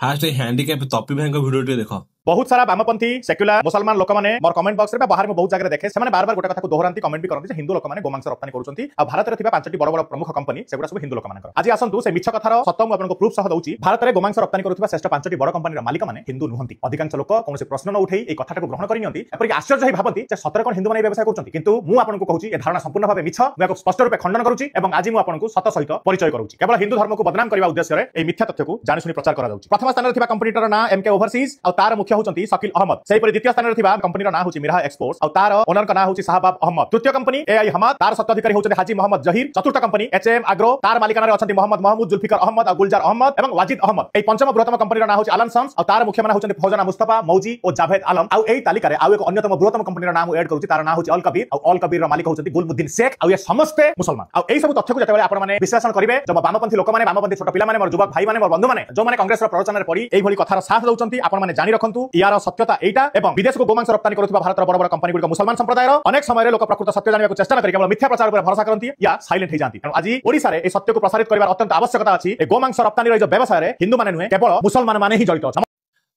Fast handicap तपी भाई video देख बहुत सारा बामपंथी सेक्युलर मुसलमान लोक मैंने मोर कमेंट बॉक्स रे बाहर में बहुत जगह देखे से बार बार गोटे कथा दोहराती कमेंट भी करते हिंदू लोक मैंने गोमांस रप्तानी करुँच आ भारत में पांचटी बड़ बड़ प्रमुख कंपनी से सब हिंदू लोक मान आज आसतु से मिछ कथार सत मुझे प्रूफ सह दूसरी भारत में गोमांस रप्तानी करुवा श्रेष्ठ पांचटी बड़ कंपनी मालिक मैंने हिंदू नुहति अधिकांश लोक कौन प्रश्न न उठे कथा ग्रहण करनी एपरिक आश्चर्य भावती सतरे कौन हिंदू मैंने व्यवसाय करते किंतु मुझे कहूँ धारणा संपूर्ण भाव मिछ मुझे स्पष्ट रूप खंडन करुच्ची आज मुझे सत सहित परिचय करुच्ची केवल हिंदू धर्म को बदनाम करने उद्देश्य में मिथ्या तथ्य को जाणीशुणी प्रचार करा प्रथम स्थान में कंपनीटर ना एमके ओवरसीज और तार मुख्य होती शकील अहमद सेहीपरि द्वितीय स्थान में कंपनी ना होची मिराह एक्सपोर्ट्स और तार ओनर का ना होची शाहबाब अहमद तृतीय कंपनी एआई हमाद तार सत्ताधिकारी होचते हाजी मोहम्मद जहीर चतुर्थ कंपनी एचएम आग्रो तार मालिकाना रे अछंती मोहम्मद महमूद जुल्फिकार अहमद और गुलजार अहमद एवं वाजिद अहमद ए पंचम बृहत्तम कंपनी ना होची आलन सन्स और तार मुख्य माने होचंती फौजाना मुस्तफा मौजी और जावेद आलम और एई तालिका रे आउ एक अन्यतम बृहत्तम कंपनी नाम ऐड करूची तार ना होची अल कबीर और अल कबीर मालिक होचंती गुलमुद्दीन शेख और ये समस्त मुसलमान और एई सब तथ्य को जतबेले आपण माने विश्लेषण करिवे जब वामपंथी लोक माने वामपंथी छोट पिला माने मोर युवक भाई माने मोर बंधु माने जो माने कांग्रेस रो प्रवचन रे पड़ी एई भली कथार साथ दउचंती आपण माने जानि रखंतु यार सत्यता एटा एवं विदेश को गोमांस रप्तानी करुवा भारत बड़ बड़ कंपनी गुड मुसलमान संप्रदाय अनेक समय लोक प्रकृत सत्य जानने को चेष्टा करी केवल मिथ्या प्रचार पर भरोसा करती या साइलेंट हो जाती आज ओडिशा रे ए सत्य को प्रसारित करबार अत्यंत आवश्यकता अछि ए गोमांस रप्तानी जो व्यवसाय रे हिंदू माने नुहे केवल मुसलमान माने ही जड़ित अछि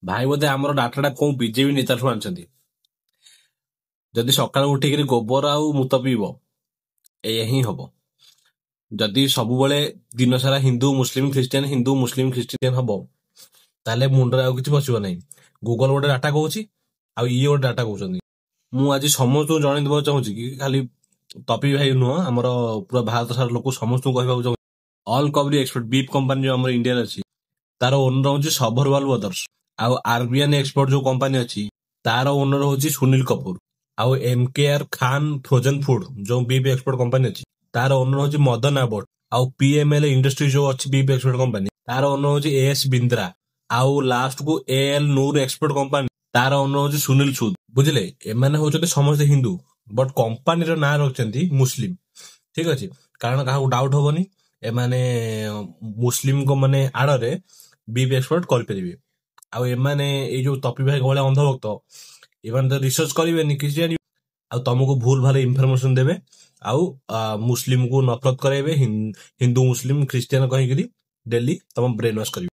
भाई बोधे हमर डाटाटा को बीजेपी नेता ठु आनछंती जदि सकाळ उठिकरी गोबर आ मुत पीबो ए ही हबो जदि सब बेले दिन सारा हिंदू मुस्लिम क्रिश्चियन हबो ताले मुंडरे आ किछि बसिबो नै गूगल गोटे डाटा कहूची आ ये गोटे डाटा कहउछंती मु आज समस्त जणै देबा चाहूची कि खाली तपी भाई नुह हमर पूरा भारत सारा लोक समस्त कहबा चाहूची ऑल कवरी एक्सपोर्ट बीफ कंपनी जो हमर इंडिया रे अछि तार ओनर होची सबरवाल ब्रदर्स आ आरबीएन एक्सपोर्ट जो कंपनी अछि तार ओनर होची सुनील कपूर आ एमकेआर खान फ्रोजन फूड जो बीफ एक्सपोर्ट कंपनी अछि तार ओनर होची मदन आबोट आ पीएमएल इंडस्ट्री जो अछि बीफ एक्सपोर्ट कंपनी तार ओनर होची एएस बिंद्रा आ लास्ट को एएल नूर एक्सपोर्ट कंपनी तार ओनर होची सुनील सूद बुझले एमाने होचते समस्त हिंदू बट कंपनी रो ना रखचंती मुस्लिम ठीक अछि कारण काहा डाउट होबनी एमाने मुस्लिम को माने आड़रे बीफ एक्सपोर्ट कर परिबे आ एमाने ए जो तपी भाई गोले अंधभक्त एमान तो रिसर्च करिवेनी किछ जानि आ तुमको भूल भाल इंफॉर्मेशन देबे आ मुस्लिम को नफरत करेबे हिंदू मुस्लिम क्रिश्चियन कहि करी डेली तुम ब्रेन वॉश करिवे।